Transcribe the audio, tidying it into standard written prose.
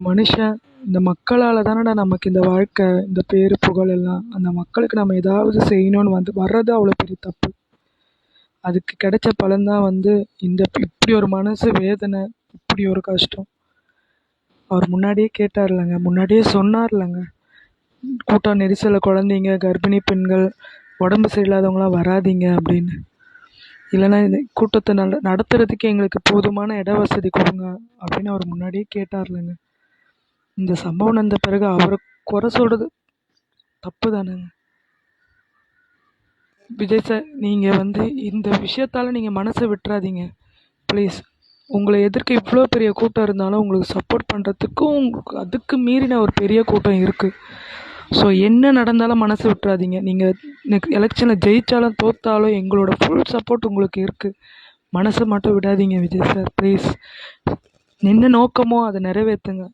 மனுஷன் இந்த மக்களால் தானடா நமக்கு இந்த வாழ்க்கை, இந்த பேரு புகழ் எல்லாம். அந்த மக்களுக்கு நம்ம ஏதாவது செய்யணும்னு வர்றது அவ்வளோ பெரிய தப்பு. அதுக்கு கிடைச்ச பலன்தான் இந்த இப்படி ஒரு மனசு வேதனை, இப்படி ஒரு கஷ்டம். அவர் முன்னாடியே கேட்டார்லங்க, முன்னாடியே சொன்னார்லங்க, கூட்டம் நெரிசலில் குழந்தைங்க, கர்ப்பிணி பெண்கள், உடம்பு சரியில்லாதவங்களாம் வராதீங்க அப்படின்னு. இல்லைன்னா இந்த கூட்டத்தை நடத்துறதுக்கு எங்களுக்கு போதுமான இட வசதி கொடுங்க அப்படின்னு அவர் முன்னாடியே கேட்டார்லங்க. இந்த சம்பவம் நடந்த பிறகு அவரை குறை சொல்கிறது தப்பு தானேங்க. விஜய் சார், நீங்கள் இந்த விஷயத்தால் நீங்கள் மனசை விட்டுறாதீங்க ப்ளீஸ். உங்களை எதிர்க்க இவ்வளோ பெரிய கூட்டம் இருந்தாலும் உங்களுக்கு சப்போர்ட் பண்ணுறதுக்கும் அதுக்கு மீறின ஒரு பெரிய கூட்டம் இருக்குது. ஸோ என்ன நடந்தாலும் மனசு விட்டுறாதீங்க. நீங்கள் எலெக்ஷனில் ஜெயித்தாலும் தோற்றாலும் எங்களோட ஃபுல் சப்போர்ட் உங்களுக்கு இருக்குது. மனசை மட்டும் விடாதீங்க விஜய் சார் ப்ளீஸ். என்ன நோக்கமோ அதை நிறைவேற்றுங்க.